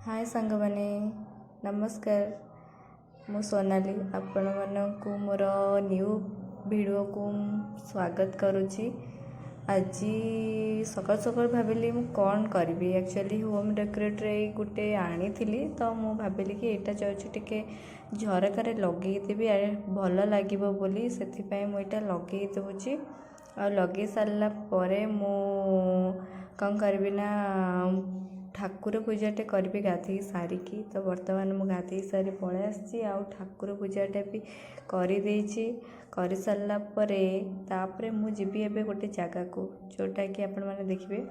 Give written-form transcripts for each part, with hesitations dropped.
हाय सांग मैंने नमस्कार। मु सोनाली आपण मानू मोर न्यू वीडियो को स्वागत करुच्ची। आज सकाल सकाल भाविली मु कौन करी एक्चुअली होम डेकोरेटर गोटे आनी थी तो मु भाविली कि यहाँ जाऊँगी टिके झरकार लगेदेवी भल लगे बोली से मुझे लगे दूची आ लगे सारा मु कौन करी ना ठाकुर पूजाटे करी गाधे सारिकी। तो बर्तमान मु गाधे सारी पलि आसी ठाकुर पूजाटे भी कर सारा तापर मु जीवी एबे गोटे जगह को जोटा कि आपण मैंने देखिए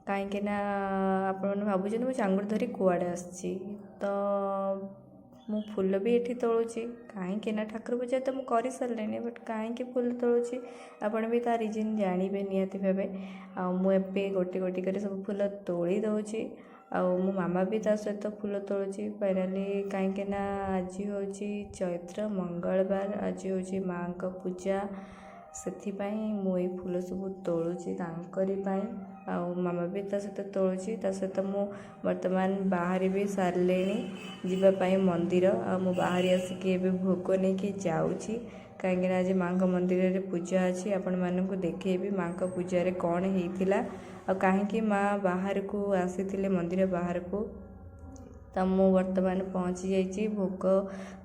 कहीं आपण मैंने भावुँ मु चांगुर धरी कुआड़े आसी तो मु फूल भी ये तोलुची कहीं ठाकुर पूजा तो मुझे कर सारे बट कहीं फूल तोलुची आपण भी ता रिजन जानवे निहाती भावे। मुझे गोटे गोटे कर सब फूल तोली दौची मो मामा भी ता सहित फूल तोलुची फाइनाली कहीं आज हूँ चैत्र मंगलवार आज हूँ माँ का पूजा से मुझे फूल सब तोलुची मामा भी ता सहित तोलुची ता सहित मु वर्तमान बाहर भी सारे जीवाई मंदिर मु बाहरी आसिकी भोग नहीं कि जाऊँगी कहीं आज माँ का मंदिर में पूजा अच्छी आपण मानक देखेबी माँ का पूजा कौन होता आ कहीं माँ बाहर को आसी मंदिर बाहर को। तो मु वर्तमान पहुँची जाइए भोग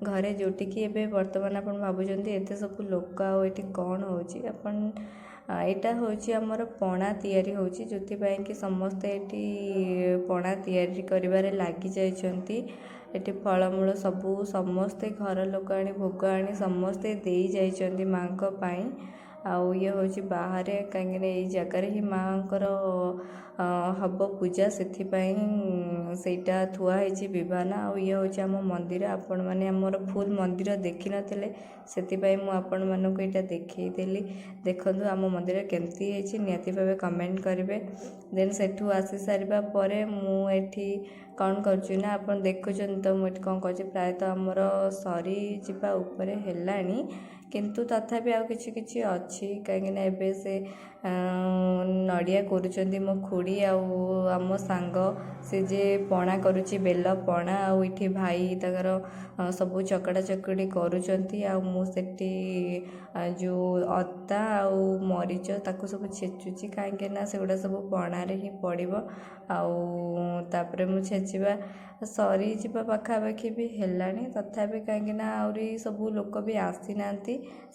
घरे जोटिकी एबे वर्तमान आप भावुं एत सब लोक आठ कौन होची यहाँ हूँ आमर पणा तैयारी होची जो कि समस्ते ये पणा तैयारी करिबारे लागी जाइछंती। एटी फलमूल सबू समस्ते घर लोक आनी भोग आनी समस्ते दे जाइछंती माँ को पाई आउ ये हूँ बाहर कहीं जगार ही माँ को हम पूजा से थुआई विभाना आउ ये हूँ आम मंदिर आपण मैंने आमर फुल मंदिर देखी नथिले से मुझे मानक यहाँ देखली देखु आम मंदिर केमती निहाती भाव कमेंट करेंगे। देन सेठू आसी सारा पर मुझे कौन करुँच आप देखुं तो मुझे कौन कर प्रायतः आमर सरी जावा उपर है किंतु तथापि आउ किछि अच्छी कहीं एबे से नड़िया करुँच मो खुड़ी आम सांग से जे पणा करुच्ची बेल पणा आठी भाई तर सबू चकड़ा चकड़ी करुँच मुझे जो अदा आउ मरीच ताकू सब छेचुची कहीं से गुड़ा सब पणार ही पड़ो आपर मु छेचिबा सरी जा पाखापाखि भी है तथापि कहीं आहरी सबू लोक भी आसी ना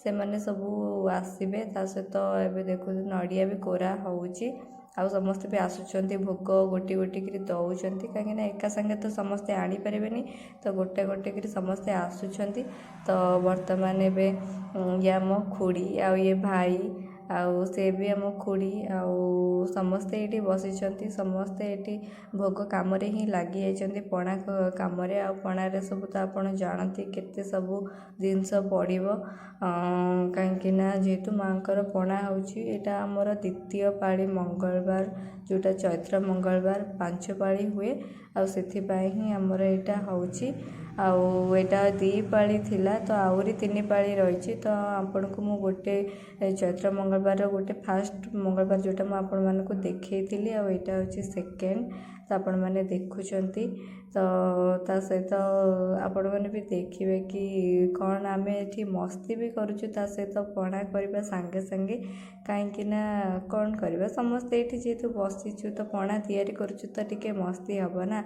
से मैंने सबू आसबे सहित एवं देखो नड़िया भी कोरा होची आउ समस्ते भी आसुंच भोग गोटी गोटी कर दौरान कहीं एका संगे तो समस्ते आनी पारे तो गोटे गोटे कर समस्ते आसुंच। तो वर्तमान एवं ये आम खुड़ी आ ये भाई आउ से भी आम खुड़ी आउ समस्ते ये बसी समस्ते ये भोग कम ही लगी जाइए पणा कम पणार सब तो आप जानती केते सब जिनस पड़ो कहीं जेहेतु माँ को पणा होटा आमर द्वितीय पाली मंगलवार जोटा चैत्र मंगलवार 5 पाली हुए ही आमर यहाँ होटा 2 पाली थिला तो आहरी 3 पाली रही। तो आपण को मु गोटे चैत्र मंगलवार गोटे फास्ट मंगलवार जोटा मुझे आपको देखी यहाँ हूँ सेकेंड तो आपण मैंने देखुंट तो सहित आपण मैंने भी देखिए कि कौन आम ये मस्ती भी करुचु सहित पणा करवा सांगे सांगे कहीं कौन करवा समस्ते ये जेहेतु बसीचु तो पणा तैयारी करुचु तो टिके मस्ती हम ना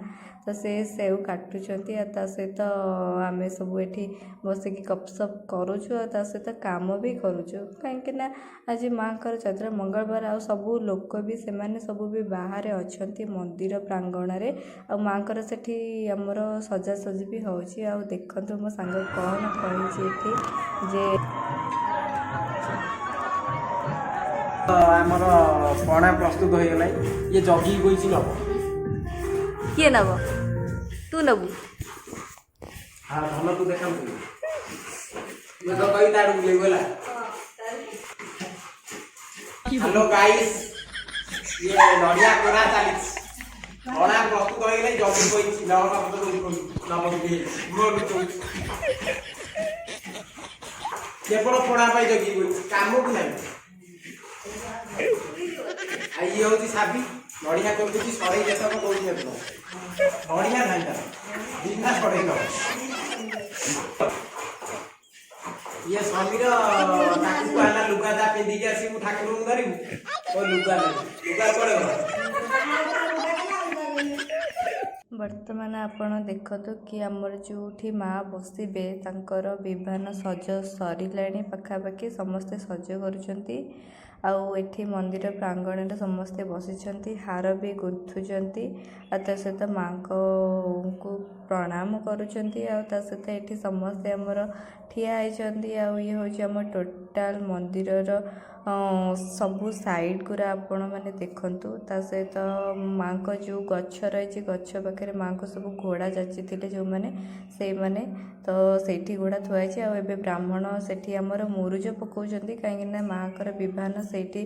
तो से सेव काटुंट सहित आम सब ये बसिक गपसप करुचु सहित काम भी करुचु कहीं आज माँ को चैत्र मंगलवार आ सबू लोक भी से सबू भी बाहर अच्छा मंदिर प्रांगण में आ माँ को सेठी आमर सजासजी भी होची आ देखंतु मो सांग कौन कही जे आमर पणा प्रस्तुत हो गला ये जगी कोई नब किए नब तू नबू हाँ भल तू देखा ये तो कई तार बुले गला। हेलो गाइस ये नड़िया कोरा चालीस पणा प्रस्तुत हो गला जगी कोई नब केवल पणा पाई जगी कोई काम को नहीं ये हूँ साबी ନଡ଼ିଆ କରୁଛି ସରେଇ ଯେତକ କହୁଛି ନଡ଼ିଆ ନାହିଁ ତାର ବିନା ସରେଇ ନ ଇଏ ସମୀର ତାକୁ କହିଲା ଲୁଗା ତା ପିନ୍ଧିକି ଆସିବୁ ଠାକୁରଙ୍କୁ ଧରିବୁ ଓ ଲୁଗା ନାହିଁ ଲୁଗା କୁଆଡ଼େ ଗଲା? ବର୍ତ୍ତମାନ ଆପଣ ଦେଖନ୍ତୁ କି ଆମର ଯେଉଁଠି ମା ବସିବେ ତାଙ୍କର ବିମାନ ସଜ ସରିଲାଣି ପାଖାପାଖି ସମସ୍ତେ ସଜ କରୁଛନ୍ତି। ଆଉ ଏଠି ମନ୍ଦିର ପ୍ରାଙ୍ଗଣରେ ସମସ୍ତେ ବସିଛନ୍ତି ହାର ବି ଗୁନ୍ଥୁଛନ୍ତି ଆଉ ତା ସହିତ ମାଙ୍କୁ ପ୍ରଣାମ କରୁଛନ୍ତି ଆଉ ତା ସହିତ ଏଠି ସମସ୍ତେ ଆମର ଠିଆ ହେଇଛନ୍ତି। ଆଉ ଇଏ ହେଉଛି ଆମ ଟୋଟାଲ ମନ୍ଦିରର ସବୁ ସାଇଡ଼୍ ଗୁରା ଆପଣମାନେ ଦେଖନ୍ତୁ। ତା ସହିତ ମାଙ୍କ ଯେଉଁ ଗଛ ରହିଛି ଗଛ ପାଖରେ ମାଙ୍କୁ ସବୁ ଘୋଡ଼ା ଯାଚିଥିଲେ ଯେଉଁମାନେ ସେଇମାନେ ତ ସେଇଠି ଘୋଡ଼ା ଥୁଆ ହେଇଛି। ଆଉ ଏବେ ବ୍ରାହ୍ମଣ ସେଠି ଆମର ମୁରୁଜ ପକାଉଛନ୍ତି କାହିଁକିନା ମାଙ୍କର ବିମାନ ସେଇଠି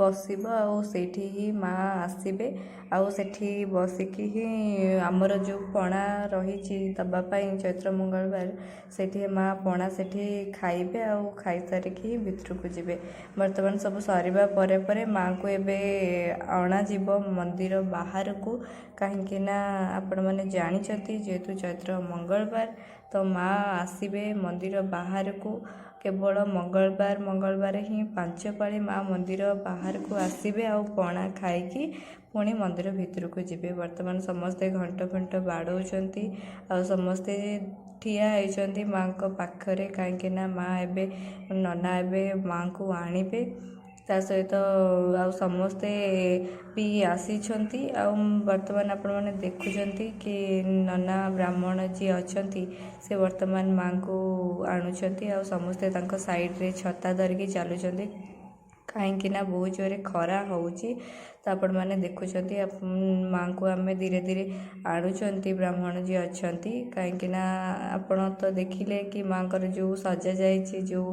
ବସିବ ଆଉ ସେଇଠି ହିଁ ମା ଆସିବେ ଆଉ ସେଠି ବସିକି ହିଁ ଆମର ଯେଉଁ ପଣା ରହିଛି ଦେବା ପାଇଁ ଚୈତ୍ର ମଙ୍ଗଳବାର ସେଠି ମା ପଣା ସେଠି ଖାଇବେ ଆଉ ଖାଇସାରିକି ହିଁ ଭିତରକୁ ଯିବେ। ବର୍ତ୍ତମାନ ସବୁ ସରିବା ପରେ ପରେ ମାଙ୍କୁ ଏବେ ଅଣାଯିବ ମନ୍ଦିର ବାହାରକୁ କାହିଁକି ନା ଆପଣମାନେ ଜାଣିଛନ୍ତି ଯେହେତୁ ଚୈତ୍ର ମଙ୍ଗଳବାର ତ ମା ଆସିବେ ମନ୍ଦିର ବାହାରକୁ କେବଳ ମଙ୍ଗଳବାର ହିଁ 5 ପାଳି ମା ମନ୍ଦିର ବାହାରକୁ ଆସିବେ ଆଉ ପଣା ଖାଇକି ପୁଣି ମନ୍ଦିର ଭିତରକୁ ଯିବେ। ବର୍ତ୍ତମାନ ସମସ୍ତେ ଘଣ୍ଟ ଫଣ୍ଟ ବାଡ଼ଉଛନ୍ତି ଆଉ ସମସ୍ତେ ଠିଆ ହେଇଛନ୍ତି ମାଙ୍କ ପାଖରେ କାହିଁକି ନା ମା ଏବେ ନନା ଏବେ ମାଙ୍କୁ ଆଣିବେ। ତା ସହିତ ଆଉ ସମସ୍ତେ ବି ଆସିଛନ୍ତି ଆଉ ବର୍ତ୍ତମାନ ଆପଣମାନେ ଦେଖୁଛନ୍ତି କି ନନା ବ୍ରାହ୍ମଣ ଯିଏ ଅଛନ୍ତି ସେ ବର୍ତ୍ତମାନ ମାଙ୍କୁ ଆଣୁଛନ୍ତି ଆଉ ସମସ୍ତେ ତାଙ୍କ ସାଇଡ଼ରେ ଛତା ଧରିକି ଚାଲୁଛନ୍ତି କାହିଁକି ନା ବହୁତ ଜୋରେ ଖରା ହେଉଛି। ତ ଆପଣମାନେ ଦେଖୁଛନ୍ତି ମାଙ୍କୁ ଆମେ ଧୀରେ ଧୀରେ ଆଣୁଛନ୍ତି ବ୍ରାହ୍ମଣ ଯିଏ ଅଛନ୍ତି କାହିଁକି ନା ଆପଣ ତ ଦେଖିଲେ କି ମାଙ୍କର ଯେଉଁ ସଜା ଯାଇଛି ଯେଉଁ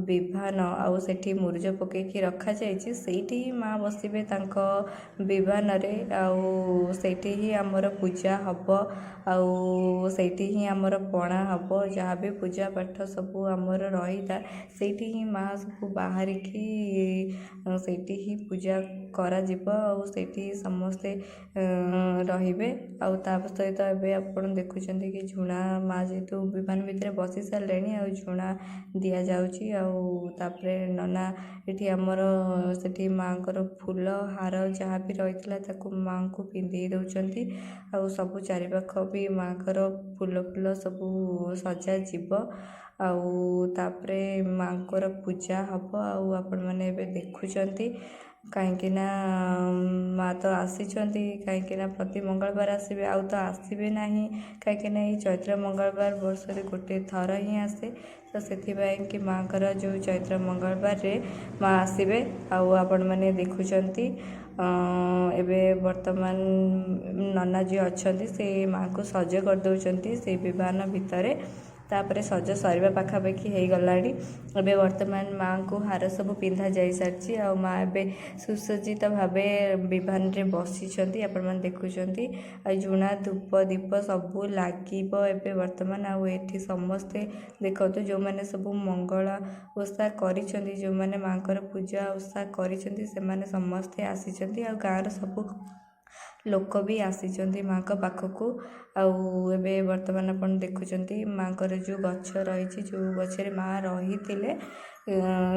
ବିମାନ ଆଉ ସେଠି ମୁରୁଜ ପକାଇକି ରଖାଯାଇଛି ସେଇଠି ହିଁ ମା ବସିବେ ତାଙ୍କ ବିମାନରେ ଆଉ ସେଇଠି ହିଁ ଆମର ପୂଜା ହେବ ଆଉ ସେଇଠି ହିଁ ଆମର ପଣା ହେବ ଯାହା ବି ପୂଜା ପାଠ ସବୁ ଆମର ରହିଲା ସେଇଠି ହିଁ ମା ସବୁ ବାହାରିକି ସେଇଠି ହିଁ ପୂଜା କରାଯିବ ଆଉ ସେଇଠି ସମସ୍ତେ ରହିବେ। ଆଉ ତା ସହିତ ଏବେ ଆପଣ ଦେଖୁଛନ୍ତି କି ଝୁଣା ମା ଯେହେତୁ ବିମାନ ଭିତରେ ବସି ସାରିଲେଣି ଆଉ ଝୁଣା ଦିଆଯାଉଛି ଆଉ ତାପରେ ନନା ଏଠି ଆମର ସେଠି ମାଙ୍କର ଫୁଲ ହାର ଯାହା ବି ରହିଥିଲା ତାକୁ ମାଙ୍କୁ ପିନ୍ଧେଇ ଦେଉଛନ୍ତି ଆଉ ସବୁ ଚାରିପାଖ ବି ମାଙ୍କର ଫୁଲ ସବୁ ସଜାଯିବ ଆଉ ତାପରେ ମାଙ୍କର ପୂଜା ହେବ ଆଉ ଆପଣମାନେ ଏବେ ଦେଖୁଛନ୍ତି କାହିଁକି ନା ମା ତ ଆସିଛନ୍ତି କାହିଁକି ନା ପ୍ରତି ମଙ୍ଗଳବାର ଆସିବେ ଆଉ ତ ଆସିବେ ନାହିଁ କାହିଁକି ନା ଏଇ ଚୈତ୍ର ମଙ୍ଗଳବାର ବର୍ଷରେ ଗୋଟେ ଥର ହିଁ ଆସେ ତ ସେଥିପାଇଁ କି ମାଙ୍କର ଯେଉଁ ଚୈତ୍ର ମଙ୍ଗଳବାରରେ ମା ଆସିବେ ଆଉ ଆପଣମାନେ ଦେଖୁଛନ୍ତି ଏବେ ବର୍ତ୍ତମାନ ନନା ଯିଏ ଅଛନ୍ତି ସେ ମାଙ୍କୁ ସଜ କରିଦେଉଛନ୍ତି ସେଇ ବିମାନ ଭିତରେ। ତାପରେ ସଜ ସରିବା ପାଖାପାଖି ହେଇଗଲାଣି। ଏବେ ବର୍ତ୍ତମାନ ମାଙ୍କୁ ହାର ସବୁ ପିନ୍ଧା ଯାଇସାରିଛି ଆଉ ମା ଏବେ ସୁସଜ୍ଜିତ ଭାବେ ବିମାନରେ ବସିଛନ୍ତି ଆପଣମାନେ ଦେଖୁଛନ୍ତି ଆଉ ଝୁଣା ଧୂପ ଦୀପ ସବୁ ଲାଗିବ ଏବେ ବର୍ତ୍ତମାନ। ଆଉ ଏଠି ସମସ୍ତେ ଦେଖନ୍ତୁ ଯେଉଁମାନେ ସବୁ ମଙ୍ଗଳ ଓଷା କରିଛନ୍ତି ଯେଉଁମାନେ ମାଙ୍କର ପୂଜା ଓଷା କରିଛନ୍ତି ସେମାନେ ସମସ୍ତେ ଆସିଛନ୍ତି ଆଉ ଗାଁର ସବୁ ଲୋକ ବି ଆସିଛନ୍ତି ମାଙ୍କ ପାଖକୁ। ଆଉ ଏବେ ବର୍ତ୍ତମାନ ଆପଣ ଦେଖୁଛନ୍ତି ମାଙ୍କର ଯେଉଁ ଗଛ ରହିଛି ଯେଉଁ ଗଛରେ ମା ରହିଥିଲେ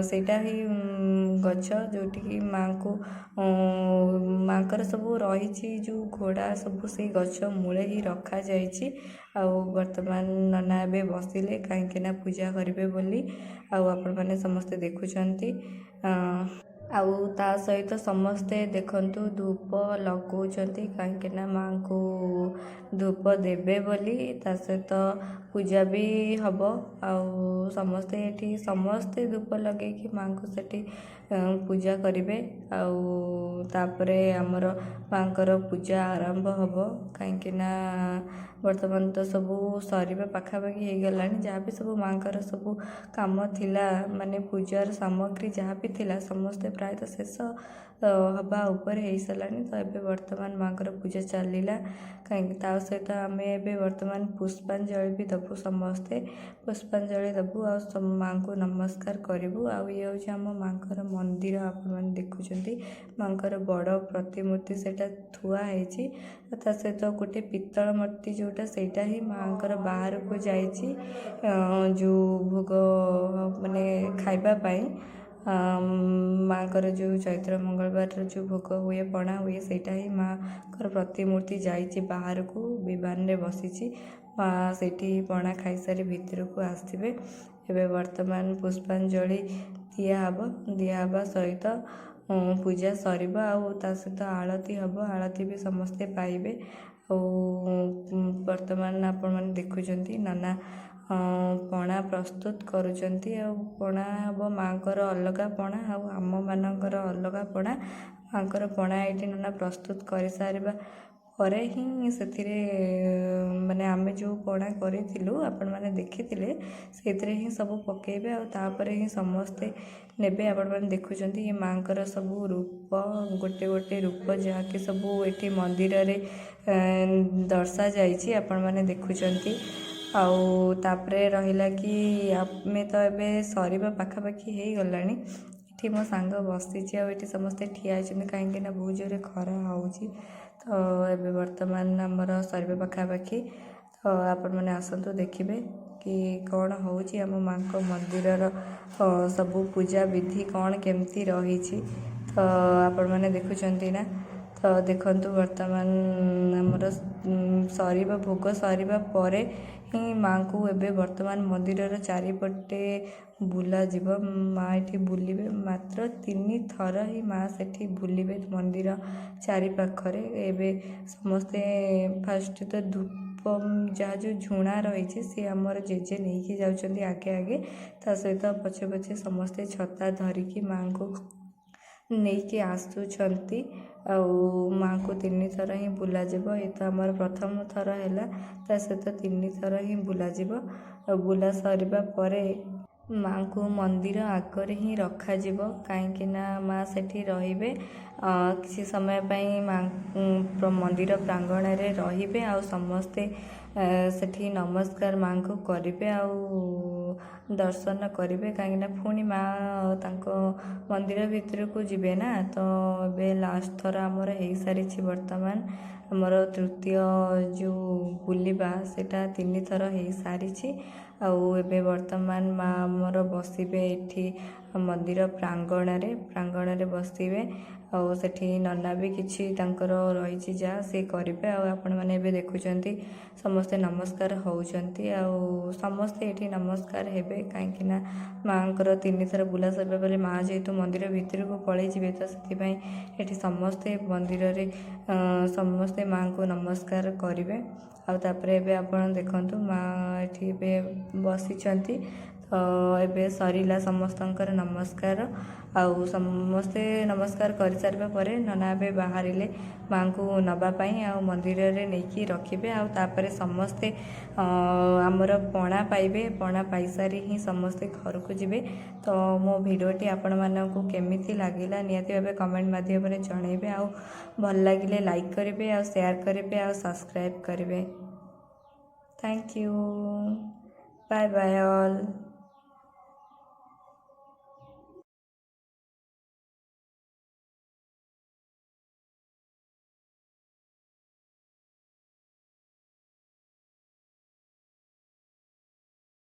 ସେଇଟା ହିଁ ଗଛ ଯେଉଁଠିକି ମାଙ୍କର ସବୁ ରହିଛି ଯେଉଁ ଘୋଡ଼ା ସବୁ ସେଇ ଗଛ ମୂଳେ ହିଁ ରଖାଯାଇଛି। ଆଉ ବର୍ତ୍ତମାନ ନନା ଏବେ ବସିଲେ କାହିଁକି ନା ପୂଜା କରିବେ ବୋଲି ଆଉ ଆପଣମାନେ ସମସ୍ତେ ଦେଖୁଛନ୍ତି। ଆଉ ତା ସହିତ ସମସ୍ତେ ଦେଖନ୍ତୁ ଧୂପ ଲଗାଉଛନ୍ତି କାହିଁକି ନା ମାଙ୍କୁ ଧୂପ ଦେବେ ବୋଲି ତା ସହିତ ପୂଜା ବି ହେବ ଆଉ ସମସ୍ତେ ଏଠି ସମସ୍ତେ ଧୂପ ଲଗେଇକି ମାଙ୍କୁ ସେଠି ପୂଜା କରିବେ ଆଉ ତାପରେ ଆମର ମାଙ୍କର ପୂଜା ଆରମ୍ଭ ହେବ କାହିଁକି ନା ବର୍ତ୍ତମାନ ତ ସବୁ ସରିବା ପାଖାପାଖି ହେଇଗଲାଣି ଯାହା ବି ସବୁ ମାଙ୍କର ସବୁ କାମ ଥିଲା ମାନେ ପୂଜାର ସାମଗ୍ରୀ ଯାହା ବି ଥିଲା ସମସ୍ତେ ପ୍ରାୟତଃ ଶେଷ ହେବା ଉପରେ ହେଇସାରିଲାଣି। ତ ଏବେ ବର୍ତ୍ତମାନ ମାଙ୍କର ପୂଜା ଚାଲିଲା, କାହିଁକି ତା ସହିତ ଆମେ ଏବେ ବର୍ତ୍ତମାନ ପୁଷ୍ପାଞ୍ଜଳି ବି ଦେବୁ, ସମସ୍ତେ ପୁଷ୍ପାଞ୍ଜଳି ଦେବୁ ଆଉ ମାଙ୍କୁ ନମସ୍କାର କରିବୁ। ଆଉ ଇଏ ହେଉଛି ଆମ ମାଙ୍କର ମନ୍ଦିର, ଆପଣମାନେ ଦେଖୁଛନ୍ତି ମାଙ୍କର ବଡ଼ ପ୍ରତିମୂର୍ତ୍ତି ସେଇଟା ଥୁଆ ହେଇଛି। ତା ସହିତ ଗୋଟେ ପିତ୍ତଳ ମୂର୍ତ୍ତି ଯେଉଁଟା ସେଇଟା ହିଁ ମାଙ୍କର ବାହାରକୁ ଯାଇଛି, ଯେଉଁ ଭୋଗ ମାନେ ଖାଇବା ପାଇଁ। ମାଙ୍କର ଯେଉଁ ଚୈତ୍ର ମଙ୍ଗଳବାରର ଯେଉଁ ଭୋଗ ହୁଏ, ପଣା ହୁଏ, ସେଇଟା ହିଁ ମାଙ୍କର ପ୍ରତିମୂର୍ତ୍ତି ଯାଇଛି ବାହାରକୁ, ବିମାନରେ ବସିଛି। ମା ସେଇଠି ପଣା ଖାଇସାରି ଭିତରକୁ ଆସିବେ। ଏବେ ବର୍ତ୍ତମାନ ପୁଷ୍ପାଞ୍ଜଳି ଦିଆହେବା ସହିତ ପୂଜା ସରିବ, ଆଉ ତା ସହିତ ଆଳତି ହେବ, ଆଳତି ବି ସମସ୍ତେ ପାଇବେ। ଆଉ ବର୍ତ୍ତମାନ ଆପଣମାନେ ଦେଖୁଛନ୍ତି ନନା ପଣା ପ୍ରସ୍ତୁତ କରୁଛନ୍ତି। ଆଉ ପଣା ହେବ ମାଙ୍କର ଅଲଗା ପଣା ଆଉ ଆମମାନଙ୍କର ଅଲଗା ପଣା। ମାଙ୍କର ପଣା ଏଇଠି ନନା ପ୍ରସ୍ତୁତ କରିସାରିବା ପରେ ହିଁ ସେଥିରେ ମାନେ ଆମେ ଯେଉଁ ପଣା କରିଥିଲୁ ଆପଣମାନେ ଦେଖିଥିଲେ, ସେଇଥିରେ ହିଁ ସବୁ ପକାଇବେ ଆଉ ତାପରେ ହିଁ ସମସ୍ତେ ନେବେ। ଆପଣମାନେ ଦେଖୁଛନ୍ତି ଏ ମାଙ୍କର ସବୁ ରୂପ, ଗୋଟେ ଗୋଟେ ରୂପ ଯାହାକି ସବୁ ଏଠି ମନ୍ଦିରରେ ଦର୍ଶାଯାଇଛି, ଆପଣମାନେ ଦେଖୁଛନ୍ତି। ଆଉ ତାପରେ ରହିଲା କି ଆମେ ତ ଏବେ ସରିବା ପାଖାପାଖି ହେଇଗଲାଣି। ଏଠି ମୋ ସାଙ୍ଗ ବସିଛି ଆଉ ଏଠି ସମସ୍ତେ ଠିଆ ହେଇଛନ୍ତି, କାହିଁକିନା ବହୁତ ଜୋରେ ଖରା ହେଉଛି। ତ ଏବେ ବର୍ତ୍ତମାନ ଆମର ସରିବା ପାଖାପାଖି। ତ ଆପଣମାନେ ଆସନ୍ତୁ ଦେଖିବେ କି କ'ଣ ହେଉଛି ଆମ ମାଙ୍କ ମନ୍ଦିରର ସବୁ ପୂଜା ବିଧି କ'ଣ କେମିତି ରହିଛି। ତ ଆପଣମାନେ ଦେଖୁଛନ୍ତି ନା। ତ ଦେଖନ୍ତୁ ବର୍ତ୍ତମାନ ଆମର ଭୋଗ ସରିବା ପରେ ହିଁ ମାଙ୍କୁ ଏବେ ବର୍ତ୍ତମାନ ମନ୍ଦିରର ଚାରିପଟେ ବୁଲାଯିବ। ମା ଏଠି ବୁଲିବେ, ମାତ୍ର 3 ଥର ହିଁ ମା ସେଠି ବୁଲିବେ ମନ୍ଦିର ଚାରିପାଖରେ। ଏବେ ସମସ୍ତେ ଫାଷ୍ଟ ତ ଧୂପ ଯାହା ଯେଉଁ ଝୁଣା ରହିଛି ସିଏ ଆମର ଜେଜେ ନେଇକି ଯାଉଛନ୍ତି ଆଗେ ଆଗେ, ତା ସହିତ ପଛେ ପଛେ ସମସ୍ତେ ଛତା ଧରିକି ମାଙ୍କୁ ନେଇକି ଆସୁଛନ୍ତି। ଆଉ ମାଙ୍କୁ 3 ଥର ହିଁ ବୁଲାଯିବ। ଏ ତ ଆମର ପ୍ରଥମ ଥର ହେଲା, ତା ସହିତ 3 ଥର ହିଁ ବୁଲାଯିବ। ଆଉ ବୁଲା ସରିବା ପରେ ମାଙ୍କୁ ମନ୍ଦିର ଆଗରେ ହିଁ ରଖାଯିବ, କାହିଁକିନା ମା ସେଠି ରହିବେ କିଛି ସମୟ ପାଇଁ। ମନ୍ଦିର ପ୍ରାଙ୍ଗଣରେ ରହିବେ ଆଉ ସମସ୍ତେ ସେଠି ନମସ୍କାର ମାଙ୍କୁ କରିବେ ଆଉ ଦର୍ଶନ କରିବେ, କାହିଁକିନା ପୁଣି ମା ତାଙ୍କ ମନ୍ଦିର ଭିତରକୁ ଯିବେ ନା। ତ ଏବେ ଲାଷ୍ଟ ଥର ଆମର ହେଇସାରିଛି, ବର୍ତ୍ତମାନ ଆମର ତୃତୀୟ ଯେଉଁ ବୁଲିବା ସେଇଟା 3 ଥର ହେଇସାରିଛି। ଆଉ ଏବେ ବର୍ତ୍ତମାନ ମା ଆମର ବସିବେ ଏଠି ମନ୍ଦିର ପ୍ରାଙ୍ଗଣରେ ବସିବେ। ଆଉ ସେଠି ନନା ବି କିଛି ତାଙ୍କର ରହିଛି ଯାହା ସେ କରିବେ। ଆଉ ଆପଣମାନେ ଏବେ ଦେଖୁଛନ୍ତି ସମସ୍ତେ ନମସ୍କାର ହେଉଛନ୍ତି, ଆଉ ସମସ୍ତେ ଏଠି ନମସ୍କାର ହେବେ, କାହିଁକିନା ମାଙ୍କର 3 ଥର ବୁଲା ସରିବା ପରେ ମା ଯେହେତୁ ମନ୍ଦିର ଭିତରକୁ ପଳେଇଯିବେ, ତ ସେଥିପାଇଁ ଏଠି ସମସ୍ତେ ମନ୍ଦିରରେ ସମସ୍ତେ ମାଙ୍କୁ ନମସ୍କାର କରିବେ। ଆଉ ତାପରେ ଏବେ ଆପଣ ଦେଖନ୍ତୁ ମା ଏଠି ଏବେ ବସିଛନ୍ତି। ତ ଏବେ ସରିଲା ସମସ୍ତଙ୍କର ନମସ୍କାର, ଆଉ ସମସ୍ତେ ନମସ୍କାର କରିସାରିବା ପରେ ନନା ଏବେ ବାହାରିଲେ ମାଙ୍କୁ ନେବା ପାଇଁ, ଆଉ ମନ୍ଦିରରେ ନେଇକି ରଖିବେ। ଆଉ ତାପରେ ସମସ୍ତେ ଆମର ପଣା ପାଇବେ, ପଣା ପାଇସାରି ହିଁ ସମସ୍ତେ ଘରକୁ ଯିବେ। ତ ମୋ ଭିଡ଼ିଓଟି ଆପଣମାନଙ୍କୁ କେମିତି ଲାଗିଲା ନିହାତି ଭାବେ କମେଣ୍ଟ ମାଧ୍ୟମରେ ଜଣାଇବେ। ଆଉ ଭଲ ଲାଗିଲେ ଲାଇକ୍ କରିବେ, ଆଉ ସେୟାର କରିବେ, ଆଉ ସବସ୍କ୍ରାଇବ୍ କରିବେ। Thank you, bye bye all.